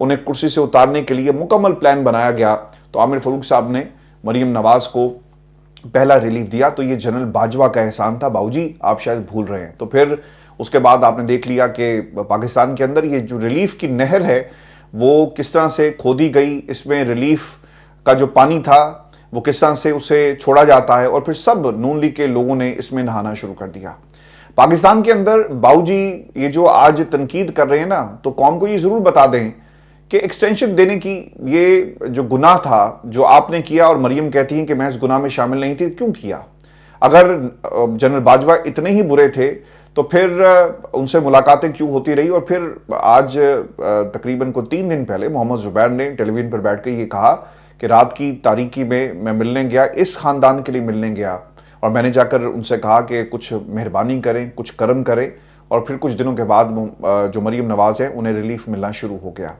انہیں کرسی سے اتارنے کے لیے مکمل پلان بنایا گیا تو عامر فاروق صاحب نے مریم نواز کو پہلا ریلیف دیا تو یہ جنرل باجوہ کا احسان تھا. باؤ جی آپ شاید بھول رہے ہیں. تو پھر اس کے بعد آپ نے دیکھ لیا کہ پاکستان کے اندر یہ جو ریلیف کی نہر ہے وہ کس طرح سے کھودی گئی, اس میں ریلیف کا جو پانی تھا وہ کس طرح سے اسے چھوڑا جاتا ہے, اور پھر سب نون لیگ کے لوگوں نے اس میں نہانا شروع کر دیا. پاکستان کے اندر باؤ جی یہ جو آج تنقید کر رہے ہیں نا, تو قوم کو یہ ضرور بتا دیں کہ ایکسٹینشن دینے کی یہ جو گناہ تھا جو آپ نے کیا, اور مریم کہتی ہیں کہ میں اس گناہ میں شامل نہیں تھی, کیوں کیا؟ اگر جنرل باجوہ اتنے ہی برے تھے تو پھر ان سے ملاقاتیں کیوں ہوتی رہی؟ اور پھر آج تقریباً کو 3 دن پہلے محمد زبیر نے ٹیلی ویژن پر بیٹھ کے یہ کہا کہ رات کی تاریکی میں ملنے گیا, اس خاندان کے لیے ملنے گیا, اور میں نے جا کر ان سے کہا کہ کچھ مہربانی کریں, کچھ کرم کریں, اور پھر کچھ دنوں کے بعد جو مریم نواز ہے انہیں ریلیف ملنا شروع ہو گیا.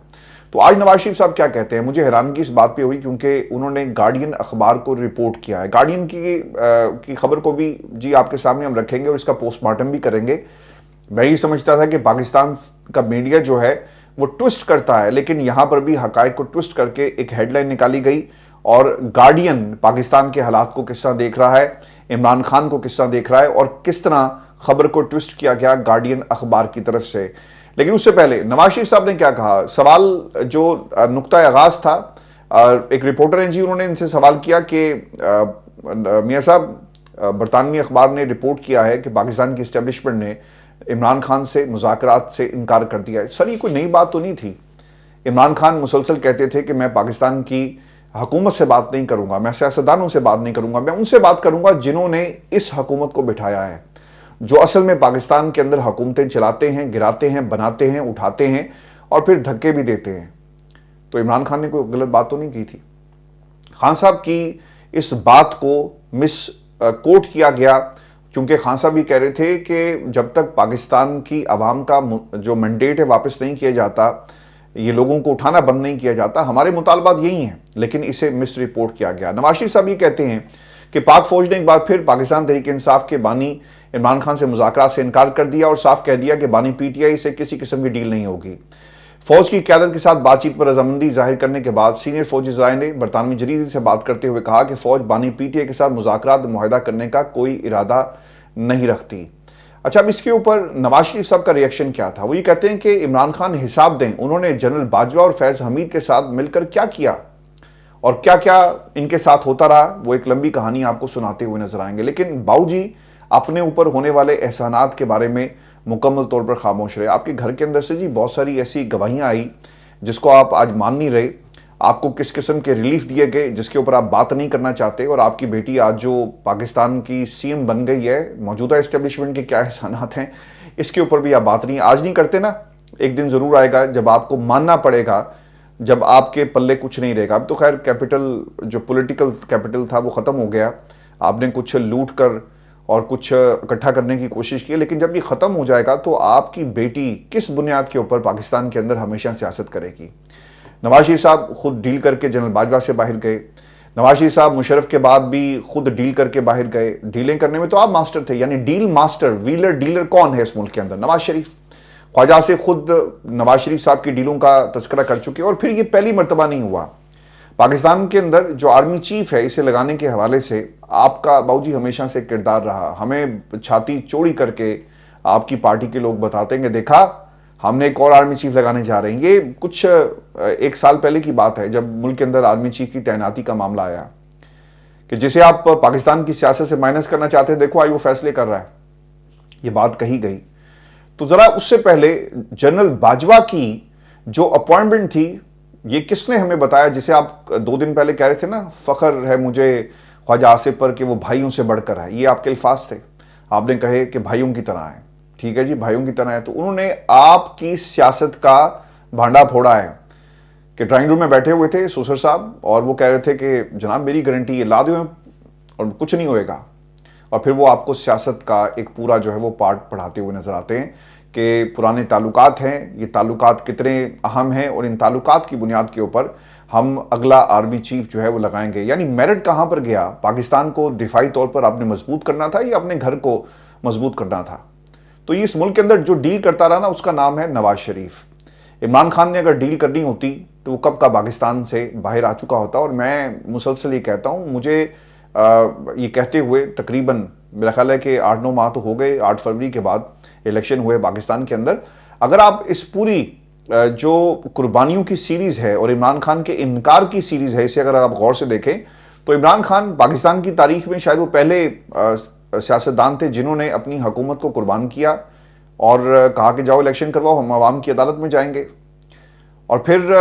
تو آج نواز شریف صاحب کیا کہتے ہیں؟ مجھے حیرانگی اس بات پہ ہوئی کیونکہ انہوں نے گارڈین اخبار کو رپورٹ کیا ہے. گارڈین کی خبر کو بھی جی آپ کے سامنے ہم رکھیں گے اور اس کا پوسٹ مارٹم بھی کریں گے. میں یہ سمجھتا تھا کہ پاکستان کا میڈیا جو ہے وہ ٹوسٹ کرتا ہے, لیکن یہاں پر بھی حقائق کو ٹوسٹ کر کے ایک ہیڈ لائن نکالی گئی, اور گارڈین پاکستان کے حالات کو کس طرح دیکھ رہا ہے, عمران خان کو کس طرح دیکھ رہا ہے, اور کس طرح خبر کو ٹوسٹ کیا گیا گارڈین اخبار کی طرف سے. لیکن اس سے پہلے نواز شریف صاحب نے کیا کہا؟ سوال جو نقطہ آغاز تھا, ایک رپورٹر ہیں جی, انہوں نے ان سے سوال کیا کہ میاں صاحب برطانوی اخبار نے رپورٹ کیا ہے کہ پاکستان کی اسٹیبلشمنٹ نے عمران خان سے مذاکرات سے انکار کر دیا ہے. سر یہ کوئی نئی بات تو نہیں تھی. عمران خان مسلسل کہتے تھے کہ میں پاکستان کی حکومت سے بات نہیں کروں گا, میں سیاستدانوں سے بات نہیں کروں گا, میں ان سے بات کروں گا جنہوں نے اس حکومت کو بٹھایا ہے, جو اصل میں پاکستان کے اندر حکومتیں چلاتے ہیں, گراتے ہیں, بناتے ہیں, اٹھاتے ہیں اور پھر دھکے بھی دیتے ہیں. تو عمران خان نے کوئی غلط بات تو نہیں کی تھی. خان صاحب کی اس بات کو مس کوٹ کیا گیا کیونکہ خان صاحب یہ کہہ رہے تھے کہ جب تک پاکستان کی عوام کا جو مینڈیٹ ہے واپس نہیں کیا جاتا, یہ لوگوں کو اٹھانا بند نہیں کیا جاتا, ہمارے مطالبات یہی ہیں, لیکن اسے مس رپورٹ کیا گیا. نواز شریف صاحب یہ کہتے ہیں کہ پاک فوج نے ایک بار پھر پاکستان تحریک انصاف کے بانی عمران خان سے مذاکرات سے انکار کر دیا اور صاف کہہ دیا کہ بانی پی ٹی آئی سے کسی قسم کی ڈیل نہیں ہوگی. فوج کی قیادت کے ساتھ بات چیت پر رضامندی ظاہر کرنے کے بعد سینئر فوجی ذرائع نے برطانوی جریدے سے بات کرتے ہوئے کہا کہ فوج بانی پی ٹی آئی کے ساتھ مذاکرات معاہدہ کرنے کا کوئی ارادہ نہیں رکھتی. اچھا, اب اس کے اوپر نواز شریف صاحب کا ریئیکشن کیا تھا؟ وہ یہ کہتے ہیں کہ عمران خان حساب دیں, انہوں نے جنرل باجوہ اور فیض حمید کے ساتھ مل کر کیا کیا اور کیا کیا ان کے ساتھ ہوتا رہا. وہ ایک لمبی کہانی آپ کو سناتے ہوئے نظر آئیں گے, لیکن باؤ جی اپنے اوپر ہونے والے احسانات کے بارے میں مکمل طور پر خاموش رہے. آپ کے گھر کے اندر سے جی بہت ساری ایسی گواہیاں آئی جس کو آپ آج مان نہیں رہے. آپ کو کس قسم کے ریلیف دیے گئے جس کے اوپر آپ بات نہیں کرنا چاہتے, اور آپ کی بیٹی آج جو پاکستان کی سی ایم بن گئی ہے, موجودہ اسٹیبلشمنٹ کے کیا احسانات ہیں اس کے اوپر بھی آپ بات نہیں آج نہیں کرتے نا. ایک دن ضرور آئے گا جب آپ کو ماننا پڑے گا, جب آپ کے پلے کچھ نہیں رہے گا. اب تو خیر کیپٹل جو پولیٹیکل کیپٹل تھا وہ ختم ہو گیا, آپ نے کچھ لوٹ کر اور کچھ اکٹھا کرنے کی کوشش کی, لیکن جب یہ ختم ہو جائے گا تو آپ کی بیٹی کس بنیاد کے اوپر پاکستان کے اندر ہمیشہ سیاست کرے گی؟ نواز شریف صاحب خود ڈیل کر کے جنرل باجوہ سے باہر گئے. نواز شریف صاحب مشرف کے بعد بھی خود ڈیل کر کے باہر گئے. ڈیلیں کرنے میں تو آپ ماسٹر تھے, یعنی ڈیل ماسٹر, ویلر ڈیلر کون ہے اس ملک کے اندر؟ نواز شریف. خواجہ سے خود نواز شریف صاحب کی ڈیلوں کا تذکرہ کر چکے, اور پھر یہ پہلی مرتبہ نہیں ہوا. پاکستان کے اندر جو آرمی چیف ہے اسے لگانے کے حوالے سے آپ کا باؤ جی ہمیشہ سے کردار رہا. ہمیں چھاتی چوڑی کر کے آپ کی پارٹی کے لوگ بتاتے ہیں کہ دیکھا ہم نے ایک اور آرمی چیف لگانے جا رہے ہیں. یہ کچھ 1 سال پہلے کی بات ہے جب ملک کے اندر آرمی چیف کی تعیناتی کا معاملہ آیا کہ جسے آپ پاکستان کی سیاست سے مائنس کرنا چاہتے ہیں, دیکھو آج وہ فیصلے کر رہا ہے. یہ بات کہی گئی. تو ذرا اس سے پہلے جنرل باجوہ کی جو اپوائنٹمنٹ تھی یہ کس نے ہمیں بتایا, جسے آپ 2 دن پہلے کہہ رہے تھے نا فخر ہے مجھے خواجہ آصف پر کہ وہ بھائیوں سے بڑھ کر ہے. یہ آپ کے الفاظ تھے, آپ نے کہے کہ بھائیوں کی طرح ہیں. ٹھیک ہے جی, بھائیوں کی طرح ہے. تو انہوں نے آپ کی سیاست کا بھانڈا پھوڑا ہے کہ ڈرائنگ روم میں بیٹھے ہوئے تھے سوسر صاحب, اور وہ کہہ رہے تھے کہ جناب میری گارنٹی یہ لا دیں اور کچھ نہیں ہوئے گا, اور پھر وہ آپ کو سیاست کا ایک پورا جو ہے وہ پارٹ پڑھاتے ہوئے نظر آتے ہیں کہ پرانے تعلقات ہیں, یہ تعلقات کتنے اہم ہیں, اور ان تعلقات کی بنیاد کے اوپر ہم اگلا آرمی چیف جو ہے وہ لگائیں گے. یعنی میرٹ کہاں پر گیا؟ پاکستان کو دفاعی طور پر آپ نے مضبوط کرنا تھا یا اپنے گھر کو مضبوط کرنا تھا؟ تو یہ اس ملک کے اندر جو ڈیل کرتا رہا نا اس کا نام ہے نواز شریف. عمران خان نے اگر ڈیل کرنی ہوتی تو وہ کب کا پاکستان سے باہر آ چکا ہوتا. اور میں مسلسل یہ کہتا ہوں, مجھے یہ کہتے ہوئے تقریباً میرا خیال ہے کہ 8-9 ماہ تو ہو گئے. 8 فروری کے بعد الیکشن ہوئے پاکستان کے اندر. اگر آپ اس پوری جو قربانیوں کی سیریز ہے اور عمران خان کے انکار کی سیریز ہے, اسے اگر آپ غور سے دیکھیں تو عمران خان پاکستان کی تاریخ میں شاید وہ پہلے سیاستدان تھے جنہوں نے اپنی حکومت کو قربان کیا اور کہا کہ جاؤ الیکشن کرواؤ, ہم عوام کی عدالت میں جائیں گے. اور پھر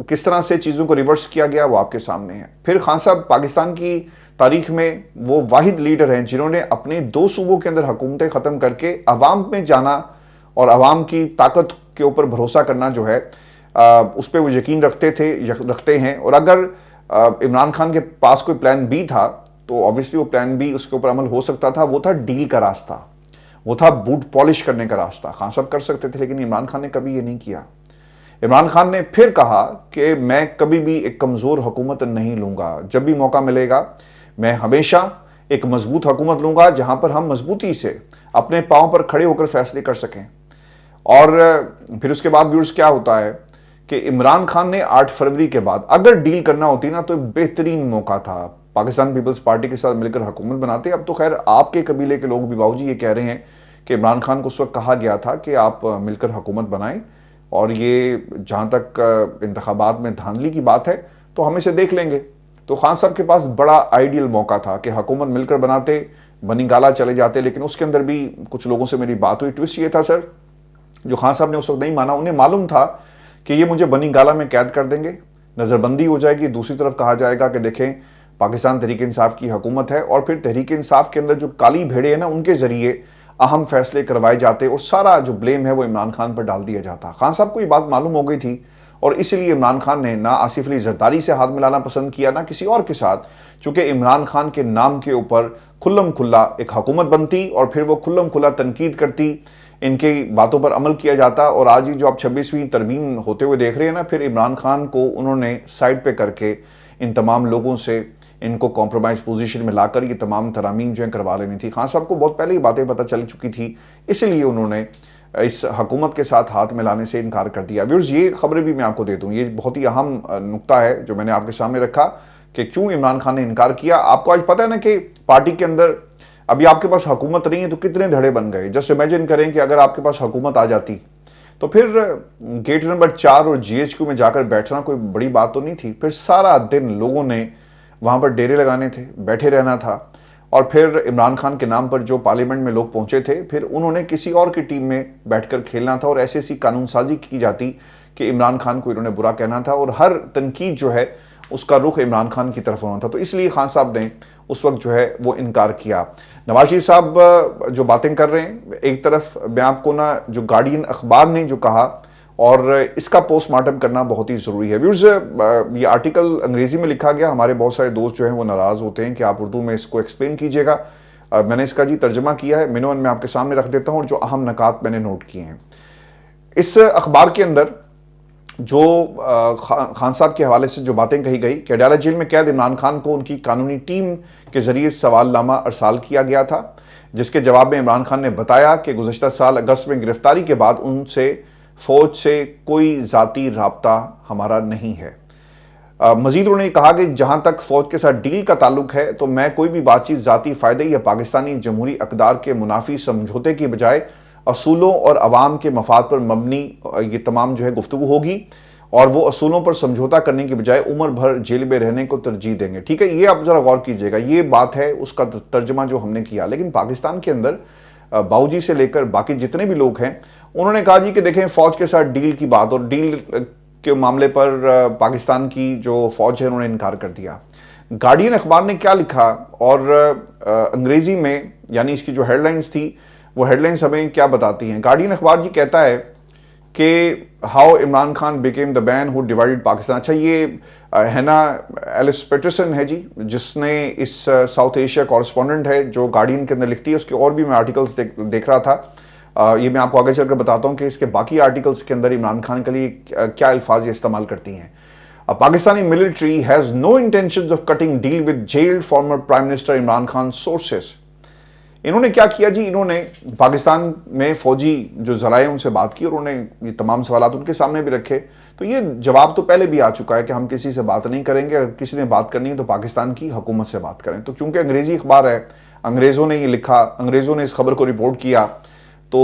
کس طرح سے چیزوں کو ریورس کیا گیا وہ آپ کے سامنے ہے. پھر خان صاحب پاکستان کی تاریخ میں وہ واحد لیڈر ہیں جنہوں نے اپنے 2 صوبوں کے اندر حکومتیں ختم کر کے عوام میں جانا اور عوام کی طاقت کے اوپر بھروسہ کرنا جو ہے اس پہ وہ یقین رکھتے ہیں. اور اگر عمران خان کے پاس کوئی پلان بی تھا تو obviously وہ پلان بی اس کے اوپر عمل ہو سکتا تھا. وہ تھا ڈیل کا راستہ, وہ تھا بوٹ پالش کرنے کا راستہ. خان صاحب کر سکتے تھے لیکن عمران خان نے کبھی یہ نہیں کیا. عمران خان نے پھر کہا کہ میں کبھی بھی ایک کمزور حکومت نہیں لوں گا. جب بھی موقع ملے گا میں ہمیشہ ایک مضبوط حکومت لوں گا جہاں پر ہم مضبوطی سے اپنے پاؤں پر کھڑے ہو کر فیصلے کر سکیں. اور پھر اس کے بعد ویورز کیا ہوتا ہے کہ عمران خان نے 8 فروری کے بعد اگر ڈیل کرنا ہوتی نا تو بہترین موقع تھا, پاکستان پیپلز پارٹی کے ساتھ مل کر حکومت بناتے. اب تو خیر آپ کے قبیلے کے لوگ بھی باؤ جی یہ کہہ رہے ہیں کہ عمران خان کو اس وقت کہا گیا تھا کہ آپ مل کر حکومت بنائیں, اور یہ جہاں تک انتخابات میں دھاندلی کی بات ہے تو ہم اسے دیکھ لیں گے. تو خان صاحب کے پاس بڑا آئیڈیل موقع تھا کہ حکومت مل کر بناتے, بنی گالا چلے جاتے. لیکن اس کے اندر بھی کچھ لوگوں سے میری بات ہوئی. ٹوسٹ یہ تھا سر, جو خان صاحب نے اس وقت نہیں مانا, انہیں معلوم تھا کہ یہ مجھے بنی گالا میں قید کر دیں گے, نظر بندی ہو جائے گی. دوسری طرف کہا جائے گا کہ دیکھیں پاکستان تحریک انصاف کی حکومت ہے, اور پھر تحریک انصاف کے اندر جو کالی بھیڑے ہیں نا ان کے ذریعے اہم فیصلے کروائے جاتے اور سارا جو بلیم ہے وہ عمران خان پر ڈال دیا جاتا. خان صاحب کو یہ بات معلوم ہو گئی تھی اور اس لیے عمران خان نے نہ آصف علی زرداری سے ہاتھ ملانا پسند کیا نہ کسی اور کے ساتھ, چونکہ عمران خان کے نام کے اوپر کھلم کھلا ایک حکومت بنتی اور پھر وہ کھلم کھلا تنقید کرتی, ان کی باتوں پر عمل کیا جاتا. اور آج ہی جو آپ 26ویں ترمیم ہوتے ہوئے دیکھ رہے ہیں نا, پھر عمران خان کو انہوں نے سائڈ پہ کر کے ان تمام لوگوں سے ان کو کمپرومائز پوزیشن میں لا کر یہ تمام ترامیم جو ہیں کروا لینی تھی. خان صاحب کو بہت پہلے ہی باتیں پتہ چل چکی تھی, اس لیے انہوں نے اس حکومت کے ساتھ ہاتھ ملانے سے انکار کر دیا. ویورز یہ خبریں بھی میں آپ کو دے دوں, یہ بہت ہی اہم نقطہ ہے جو میں نے آپ کے سامنے رکھا کہ کیوں عمران خان نے انکار کیا. آپ کو آج پتہ ہے نا کہ پارٹی کے اندر ابھی آپ کے پاس حکومت نہیں ہے تو کتنے دھڑے بن گئے. جسٹ امیجن کریں کہ اگر آپ کے پاس حکومت آ جاتی تو پھر گیٹ نمبر 4 اور GHQ میں جا کر بیٹھنا کوئی بڑی بات تو نہیں تھی. پھر سارا دن لوگوں نے وہاں پر ڈیرے لگانے تھے, بیٹھے رہنا تھا, اور پھر عمران خان کے نام پر جو پارلیمنٹ میں لوگ پہنچے تھے پھر انہوں نے کسی اور کی ٹیم میں بیٹھ کر کھیلنا تھا, اور ایسی قانون سازی کی جاتی کہ عمران خان کو انہوں نے برا کہنا تھا, اور ہر تنقید جو ہے اس کا رخ عمران خان کی طرف ہونا تھا. تو اس لیے خان صاحب نے اس وقت جو ہے وہ انکار کیا. نواز شریف صاحب جو باتیں کر رہے ہیں, ایک طرف میں آپ کو نا جو گارڈین اخبار نے جو کہا, اور اس کا پوسٹ مارٹم کرنا بہت ہی ضروری ہے. ویورز یہ آرٹیکل انگریزی میں لکھا گیا, ہمارے بہت سارے دوست جو ہیں وہ ناراض ہوتے ہیں کہ آپ اردو میں اس کو ایکسپلین کیجئے گا. میں نے اس کا ترجمہ کیا ہے, مینوان میں آپ کے سامنے رکھ دیتا ہوں, اور جو اہم نکات میں نے نوٹ کیے ہیں. اس اخبار کے اندر جو خان صاحب کے حوالے سے جو باتیں کہی گئی کہ اڈیالہ جیل میں قید عمران خان کو ان کی قانونی ٹیم کے ذریعے سوال نامہ ارسال کیا گیا تھا, جس کے جواب میں عمران خان نے بتایا کہ گزشتہ سال اگست میں گرفتاری کے بعد ان سے فوج سے کوئی ذاتی رابطہ ہمارا نہیں ہے. مزید انہوں نے کہا کہ جہاں تک فوج کے ساتھ ڈیل کا تعلق ہے تو میں کوئی بھی بات چیت ذاتی فائدے یا پاکستانی جمہوری اقدار کے منافی سمجھوتے کی بجائے اصولوں اور عوام کے مفاد پر مبنی یہ تمام جو ہے گفتگو ہوگی, اور وہ اصولوں پر سمجھوتہ کرنے کی بجائے عمر بھر جیل میں رہنے کو ترجیح دیں گے. ٹھیک ہے, یہ آپ ذرا غور کیجئے گا, یہ بات ہے اس کا ترجمہ جو ہم نے کیا. لیکن پاکستان کے اندر باؤجی سے لے کر باقی جتنے بھی لوگ ہیں انہوں نے کہا جی کہ دیکھیں فوج کے ساتھ ڈیل کی بات, اور ڈیل کے معاملے پر پاکستان کی جو فوج ہے انہوں نے انکار کر دیا. گارڈین اخبار نے کیا لکھا, اور انگریزی میں یعنی اس کی جو ہیڈ لائنز تھی وہ ہیڈ لائنز ہمیں کیا بتاتی ہیں. گارڈین اخبار جی کہتا ہے کہ how Imran Khan became the man who divided Pakistan. اچھا, یہ ہینا ایلس پیٹرسن ہے جی, جس نے اس ساؤتھ ایشیا کورسپونڈنٹ ہے جو گارڈین کے اندر لکھتی ہے. اس کے اور بھی میں آرٹیکلز دیکھ رہا تھا, یہ میں آپ کو آگے چل کر بتاتا ہوں کہ اس کے باقی آرٹیکلز کے اندر عمران خان کے لیے کیا الفاظ یہ استعمال کرتی ہیں. Pakistani military has no intentions of cutting deal with jailed former prime minister Imran Khan sources. انہوں نے کیا کیا جی، انہوں نے پاکستان میں فوجی جو ذرائع ان سے بات کی اور انہوں نے یہ تمام سوالات ان کے سامنے بھی رکھے. تو یہ جواب تو پہلے بھی آ چکا ہے کہ ہم کسی سے بات نہیں کریں گے، اگر کسی نے بات کرنی ہے تو پاکستان کی حکومت سے بات کریں. تو کیونکہ انگریزی اخبار ہے، انگریزوں نے یہ لکھا، انگریزوں نے اس خبر کو رپورٹ کیا، تو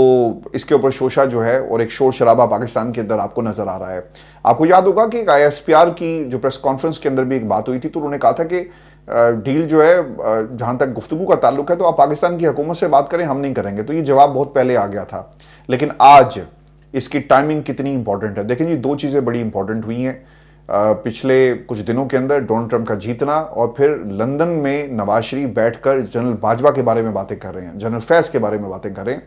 اس کے اوپر شوشہ جو ہے اور ایک شور شرابہ پاکستان کے اندر آپ کو نظر آ رہا ہے. آپ کو یاد ہوگا کہ ISPR کی جو پریس کانفرنس کے اندر بھی ایک بات ہوئی تھی، تو انہوں نے کہا تھا کہ ڈیل جو ہے جہاں تک گفتگو کا تعلق ہے تو آپ پاکستان کی حکومت سے بات کریں، ہم نہیں کریں گے. تو یہ جواب بہت پہلے آ گیا تھا، لیکن آج اس کی ٹائمنگ کتنی امپورٹنٹ ہے. دیکھیں جی، دو چیزیں بڑی امپورٹنٹ ہوئی ہیں پچھلے کچھ دنوں کے اندر: ڈونلڈ ٹرمپ کا جیتنا، اور پھر لندن میں نواز شریف بیٹھ کر جنرل باجوہ کے بارے میں باتیں کر رہے ہیں، جنرل فیض کے بارے میں باتیں کر رہے ہیں.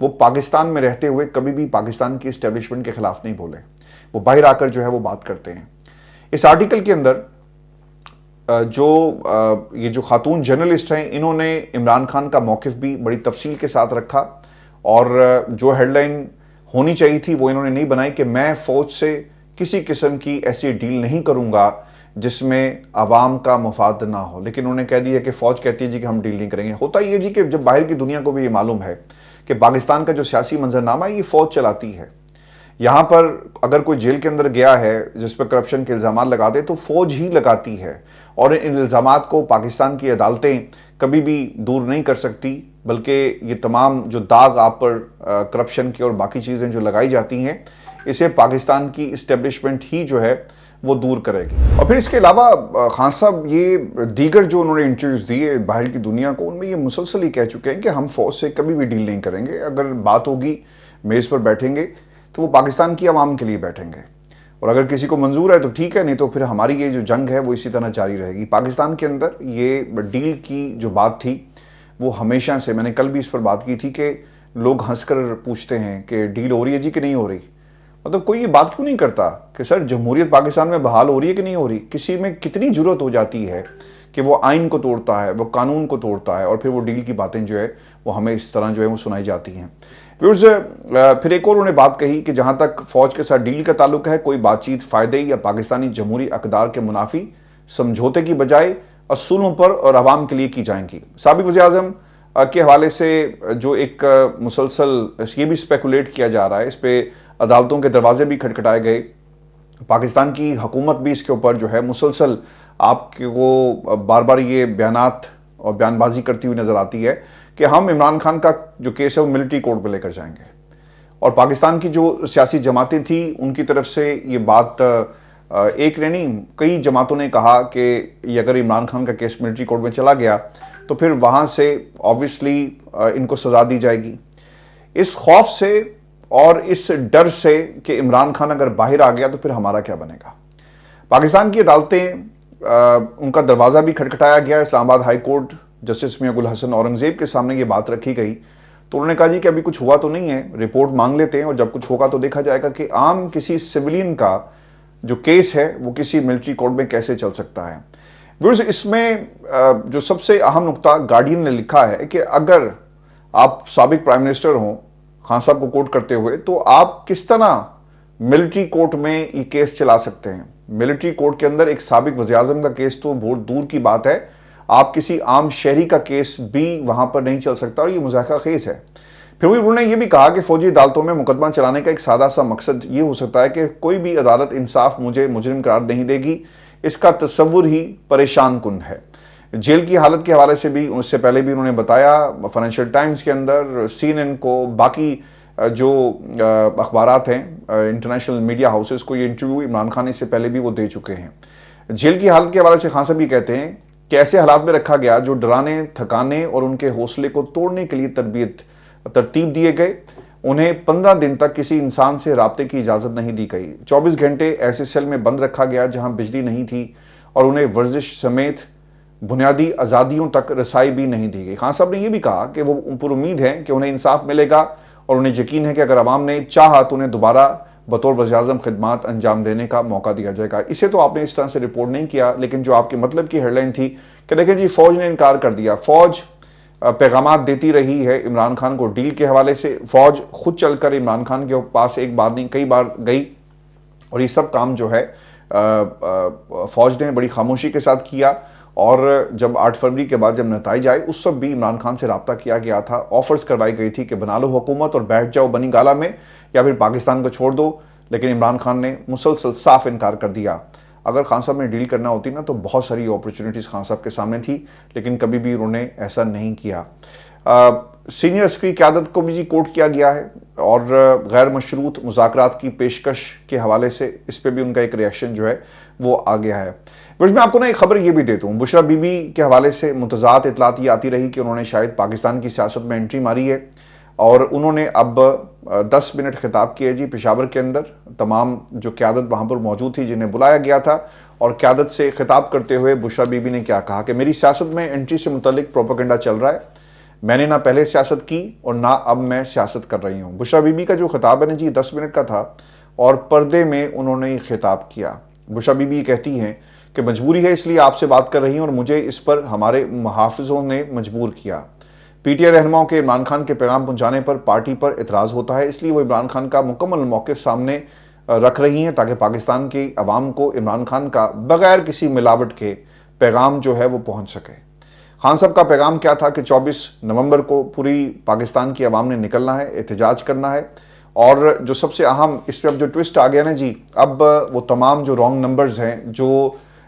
وہ پاکستان میں رہتے ہوئے کبھی بھی پاکستان کی اسٹیبلشمنٹ کے خلاف نہیں بولے، وہ باہر آ کر جو ہے وہ بات کرتے ہیں. اس آرٹیکل کے اندر یہ جو خاتون جرنلسٹ ہیں، انہوں نے عمران خان کا موقف بھی بڑی تفصیل کے ساتھ رکھا، اور جو ہیڈ لائن ہونی چاہیے تھی وہ انہوں نے نہیں بنائی کہ میں فوج سے کسی قسم کی ایسی ڈیل نہیں کروں گا جس میں عوام کا مفاد نہ ہو. لیکن انہوں نے کہہ دیا کہ فوج کہتی ہے جی کہ ہم ڈیل نہیں کریں گے. ہوتا یہ جی کہ جب باہر کی دنیا کو بھی یہ معلوم ہے کہ پاکستان کا جو سیاسی منظرنامہ ہے یہ فوج چلاتی ہے، یہاں پر اگر کوئی جیل کے اندر گیا ہے جس پر کرپشن کے الزامات لگاتے تو فوج ہی لگاتی ہے، اور ان الزامات کو پاکستان کی عدالتیں کبھی بھی دور نہیں کر سکتی، بلکہ یہ تمام جو داغ آپ پر کرپشن کی اور باقی چیزیں جو لگائی جاتی ہیں، اسے پاکستان کی اسٹیبلشمنٹ ہی جو ہے وہ دور کرے گی. اور پھر اس کے علاوہ خان صاحب یہ دیگر جو انہوں نے انٹرویوز دیے باہر کی دنیا کو، ان میں یہ مسلسل ہی کہہ چکے ہیں کہ ہم فوج سے کبھی بھی ڈیل نہیں کریں گے، اگر بات ہوگی میز پر بیٹھیں گے تو وہ پاکستان کی عوام کے لیے بیٹھیں گے، اور اگر کسی کو منظور ہے تو ٹھیک ہے، نہیں تو پھر ہماری یہ جو جنگ ہے وہ اسی طرح جاری رہے گی. پاکستان کے اندر یہ ڈیل کی جو بات تھی وہ ہمیشہ سے، میں نے کل بھی اس پر بات کی تھی کہ لوگ ہنس کر پوچھتے ہیں کہ ڈیل ہو رہی ہے جی کہ نہیں ہو رہی. مطلب کوئی یہ بات کیوں نہیں کرتا کہ سر جمہوریت پاکستان میں بحال ہو رہی ہے کہ نہیں ہو رہی؟ کسی میں کتنی جرأت ہو جاتی ہے کہ وہ آئین کو توڑتا ہے، وہ قانون کو توڑتا ہے، اور پھر وہ ڈیل کی باتیں جو ہے وہ ہمیں اس طرح جو ہے وہ سنائی جاتی ہیں. پھر ایک اور انہوں نے بات کہی کہ جہاں تک فوج کے ساتھ ڈیل کا تعلق ہے، کوئی بات چیت فائدے یا پاکستانی جمہوری اقدار کے منافی سمجھوتے کی بجائے اصولوں پر اور عوام کے لیے کی جائیں گی. سابق وزیر اعظم کے حوالے سے جو ایک مسلسل یہ بھی اسپیکولیٹ کیا جا رہا ہے، اس پہ عدالتوں کے دروازے بھی کھٹکھٹائے گئے، پاکستان کی حکومت بھی اس کے اوپر جو ہے مسلسل آپ کو بار بار یہ بیانات اور بیان بازی کرتی ہوئی نظر آتی ہے کہ ہم عمران خان کا جو کیس ہے وہ ملٹری کورٹ پہ لے کر جائیں گے. اور پاکستان کی جو سیاسی جماعتیں تھیں ان کی طرف سے یہ بات ایک نہیں کئی جماعتوں نے کہا کہ یہ اگر عمران خان کا کیس ملٹری کورٹ میں چلا گیا تو پھر وہاں سے آبویسلی ان کو سزا دی جائے گی. اس خوف سے اور اس ڈر سے کہ عمران خان اگر باہر آ گیا تو پھر ہمارا کیا بنے گا. پاکستان کی عدالتیں ان کا دروازہ بھی کھٹکھٹایا گیا. اسلام آباد ہائی کورٹ جسٹس میاں گل حسن اورنگزیب کے سامنے یہ بات رکھی گئی تو انہوں نے کہا جی کہ ابھی کچھ ہوا تو نہیں ہے، رپورٹ مانگ لیتے ہیں اور جب کچھ ہوگا تو دیکھا جائے گا کہ عام کسی سویلین کا جو کیس ہے وہ کسی ملٹری کورٹ میں کیسے چل سکتا ہے. اس میں جو سب سے اہم نقطہ گارڈین نے لکھا ہے کہ اگر آپ سابق پرائم منسٹر ہوں خان صاحب کو کوٹ کرتے ہوئے تو آپ کس طرح ملٹری کورٹ میں یہ کیس چلا سکتے ہیں. ملٹری کورٹ کے اندر ایک سابق وزیر اعظم کا کیس تو بہت دور کی بات ہے، آپ کسی عام شہری کا کیس بھی وہاں پر نہیں چل سکتا، اور یہ مضحکہ خیز ہے. پھر انہوں نے یہ بھی کہا کہ فوجی عدالتوں میں مقدمہ چلانے کا ایک سادہ سا مقصد یہ ہو سکتا ہے کہ کوئی بھی عدالت انصاف مجھے مجرم قرار نہیں دے گی، اس کا تصور ہی پریشان کن ہے. جیل کی حالت کے حوالے سے بھی اس سے پہلے بھی انہوں نے بتایا، فائنینشل ٹائمز کے اندر، CNN کو، باقی جو اخبارات ہیں انٹرنیشنل میڈیا ہاؤسز کو یہ انٹرویو عمران خان اس سے پہلے بھی وہ دے چکے ہیں. جیل کی حالت کے حوالے سے خان صاحب یہ کہتے ہیں کہ ایسے حالات میں رکھا گیا جو ڈرانے، تھکانے اور ان کے حوصلے کو توڑنے کے لیے ترتیب دیے گئے. انہیں 15 دن تک کسی انسان سے رابطے کی اجازت نہیں دی گئی. 24 گھنٹے ایسے سیل میں بند رکھا گیا جہاں بجلی نہیں تھی، اور انہیں ورزش سمیت بنیادی آزادیوں تک رسائی بھی نہیں دی گئی. خان صاحب نے یہ بھی کہا کہ وہ پر امید ہیں کہ انہیں انصاف ملے گا، اور انہیں یقین ہے کہ اگر عوام نے چاہا تو انہیں دوبارہ بطور وزیر اعظم خدمات انجام دینے کا موقع دیا جائے گا. اسے تو آپ نے اس طرح سے رپورٹ نہیں کیا، لیکن جو آپ کے مطلب کی ہیڈ لائن تھی کہ دیکھیں جی فوج نے انکار کر دیا، فوج پیغامات دیتی رہی ہے عمران خان کو ڈیل کے حوالے سے، فوج خود چل کر عمران خان کے پاس ایک بار نہیں کئی بار گئی، اور یہ سب کام جو ہے فوج نے بڑی خاموشی کے ساتھ کیا. اور جب 8 فروری کے بعد جب نتائج آئے اس وقت بھی عمران خان سے رابطہ کیا گیا تھا، آفرز کروائی گئی تھی کہ بنا لو حکومت اور بیٹھ جاؤ بنی گالہ میں یا پھر پاکستان کو چھوڑ دو، لیکن عمران خان نے مسلسل صاف انکار کر دیا۔ اگر خان صاحب نے ڈیل کرنا ہوتی نا تو بہت ساری اپرچونٹیز خان صاحب کے سامنے تھی، لیکن کبھی بھی انہوں نے ایسا نہیں کیا۔ سینئر عسکری قیادت کو بھی جی کوٹ کیا گیا ہے اور غیر مشروط مذاکرات کی پیشکش کے حوالے سے اس پہ بھی ان کا ایک ریئیکشن جو ہے وہ آ گیا ہے۔ میں آپ کو نا ایک خبر یہ بھی دیتا ہوں، بشرا بی بی کے حوالے سے متضاد اطلاعات یہ آتی رہی کہ انہوں نے شاید پاکستان کی سیاست میں انٹری ماری ہے اور انہوں نے اب 10 منٹ خطاب کیا جی پشاور کے اندر، تمام جو قیادت وہاں پر موجود تھی جنہیں بلایا گیا تھا، اور قیادت سے خطاب کرتے ہوئے بشرا بی بی نے کیا کہا کہ میری سیاست میں انٹری سے متعلق پروپیگنڈا چل رہا ہے، میں نے نہ پہلے سیاست کی اور نہ اب میں سیاست کر رہی ہوں۔ بشرا بی بی کا جو خطاب ہے نا جی 10 منٹ کا تھا اور پردے میں انہوں نے خطاب کیا۔ بشرا بی بی کہتی ہیں کہ مجبوری ہے اس لیے آپ سے بات کر رہی ہوں اور مجھے اس پر ہمارے محافظوں نے مجبور کیا۔ پی ٹی آئی رہنماؤں کے عمران خان کے پیغام پہنچانے پر پارٹی پر اعتراض ہوتا ہے، اس لیے وہ عمران خان کا مکمل موقف سامنے رکھ رہی ہیں تاکہ پاکستان کی عوام کو عمران خان کا بغیر کسی ملاوٹ کے پیغام جو ہے وہ پہنچ سکے۔ خان صاحب کا پیغام کیا تھا کہ 24 نومبر کو پوری پاکستان کی عوام نے نکلنا ہے، احتجاج کرنا ہے، اور جو سب سے اہم اس پہ اب جو ٹوسٹ آ گیا نا جی، اب وہ تمام جو رانگ نمبرز ہیں جو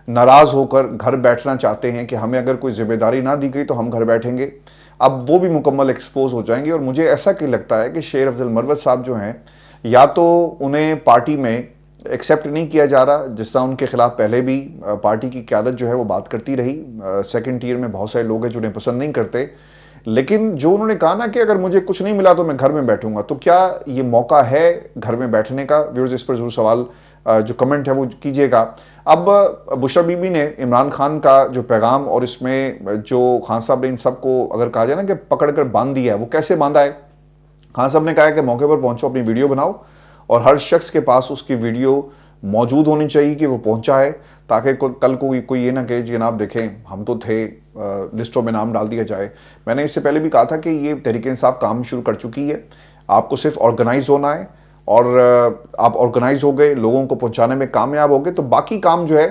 ناراض ہو کر گھر بیٹھنا چاہتے ہیں کہ ہمیں اگر کوئی ذمہ داری نہ دی گئی تو ہم گھر بیٹھیں گے، اب وہ بھی مکمل ایکسپوز ہو جائیں گے۔ اور مجھے ایسا کہ لگتا ہے کہ شیر افضل مروت صاحب جو ہیں یا تو انہیں پارٹی میں ایکسیپٹ نہیں کیا جا رہا، جس طرح ان کے خلاف پہلے بھی پارٹی کی قیادت جو ہے وہ بات کرتی رہی، سیکنڈ ٹیئر میں بہت سارے لوگ ہیں جو انہیں پسند نہیں کرتے، لیکن جو انہوں نے کہا نا کہ اگر مجھے کچھ نہیں ملا تو میں گھر میں بیٹھوں گا، تو کیا یہ موقع ہے گھر میں بیٹھنے کا؟ ویورز اس پر ضرور سوال جو کمنٹ ہے وہ کیجیے گا۔ اب بشرا بی بی نے عمران خان کا جو پیغام اور اس میں جو خان صاحب نے ان سب کو اگر کہا جائے نا کہ پکڑ کر باندھ دیا ہے، وہ کیسے باندھا ہے؟ خان صاحب نے کہا ہے کہ موقع پر پہنچو، اپنی ویڈیو بناؤ اور ہر شخص کے پاس اس کی ویڈیو موجود ہونی چاہیے کہ وہ پہنچا ہے، تاکہ کل کو کوئی یہ نہ کہ جناب دیکھیں ہم تو تھے، لسٹوں میں نام ڈال دیا جائے۔ میں نے اس سے پہلے بھی کہا تھا کہ یہ تحریک انصاف کام شروع کر چکی ہے، آپ کو صرف آرگنائز ہونا ہے، اور آپ آرگنائز ہو گئے، لوگوں کو پہنچانے میں کامیاب ہو گئے تو باقی کام جو ہے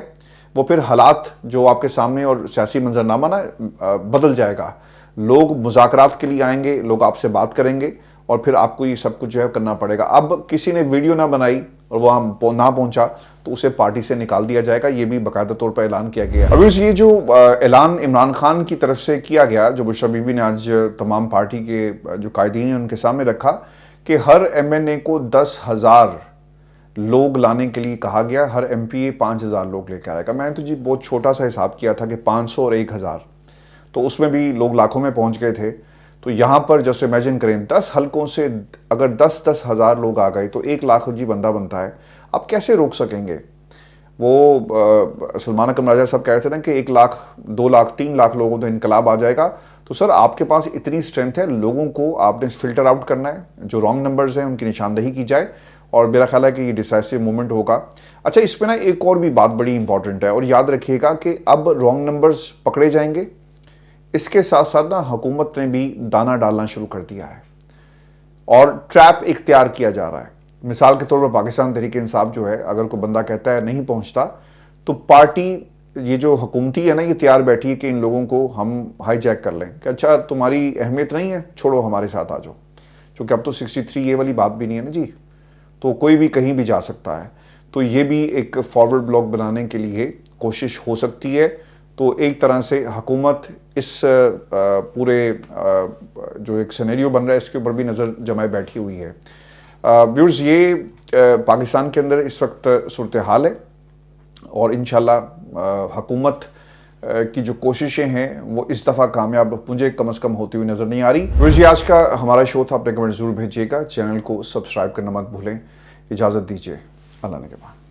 وہ پھر حالات جو آپ کے سامنے اور سیاسی منظرنامہ نا بدل جائے گا، لوگ مذاکرات کے لیے آئیں گے، لوگ آپ سے بات کریں گے اور پھر آپ کو یہ سب کچھ جو ہے کرنا پڑے گا۔ اب کسی نے ویڈیو نہ بنائی اور وہ نہ پہنچا تو اسے پارٹی سے نکال دیا جائے گا، یہ بھی باقاعدہ طور پر اعلان کیا گیا ہے۔ اب یہ جو اعلان عمران خان کی طرف سے کیا گیا، جو بشرا بی بی نے آج تمام پارٹی کے جو قائدین ہیں ان کے سامنے رکھا کہ ہر ایم این اے کو 10,000 لوگ لانے کے لیے کہا گیا، ہر ایم پی اے 5,000 لوگ لے کے آئے گا۔ میں نے تو جی بہت چھوٹا سا حساب کیا تھا کہ 500 اور 1,000، تو اس میں بھی لوگ لاکھوں میں پہنچ گئے تھے۔ تو یہاں پر جسٹ امیجن کریں 10 حلقوں سے اگر 10,000 لوگ آ گئے تو 1 لاکھ جی بندہ بنتا ہے، آپ کیسے روک سکیں گے؟ وہ سلمان اکرم راجہ صاحب کہہ رہے تھے نا کہ 1 لاکھ 2 لاکھ 3 لاکھ لوگوں تو انقلاب آ جائے گا، تو سر آپ کے پاس اتنی اسٹرینتھ ہے، لوگوں کو آپ نے فلٹر آؤٹ کرنا ہے، جو رانگ نمبرز ہیں ان کی نشاندہی کی جائے، اور میرا خیال ہے کہ یہ ڈیسائسو مومنٹ ہوگا۔ اچھا اس پہ نا ایک اور بھی بات بڑی امپورٹنٹ ہے، اور یاد رکھیے گا کہ اب رانگ نمبرز پکڑے جائیں گے، اس کے ساتھ ساتھ نا حکومت نے بھی دانہ ڈالنا شروع کر دیا ہے اور ٹریپ اختیار کیا جا رہا ہے۔ مثال کے طور پر پاکستان تحریک انصاف جو ہے، اگر کوئی بندہ کہتا ہے نہیں پہنچتا تو پارٹی یہ جو حکومتی ہے نا یہ تیار بیٹھی ہے کہ ان لوگوں کو ہم ہائی جیک کر لیں کہ اچھا تمہاری اہمیت نہیں ہے، چھوڑو ہمارے ساتھ آ جاؤ، چونکہ اب تو 63 یہ والی بات بھی نہیں ہے نا جی، تو کوئی بھی کہیں بھی جا سکتا ہے، تو یہ بھی ایک فارورڈ بلاک بنانے کے لیے کوشش ہو سکتی ہے۔ تو ایک طرح سے حکومت اس پورے جو ایک سینیریو بن رہا ہے اس کے اوپر بھی نظر جمائے بیٹھی ہوئی ہے۔ ویورز یہ پاکستان کے اندر اس وقت صورتحال ہے، اور انشاءاللہ حکومت کی جو کوششیں ہیں وہ اس دفعہ کامیاب مجھے کم از کم ہوتی ہوئی نظر نہیں آ رہی۔ ویورز یہ آج کا ہمارا شو تھا، اپنے کمنٹ ضرور بھیجیے گا، چینل کو سبسکرائب کرنا مت بھولیں۔ اجازت دیجیے، اللہ نے کے بعد۔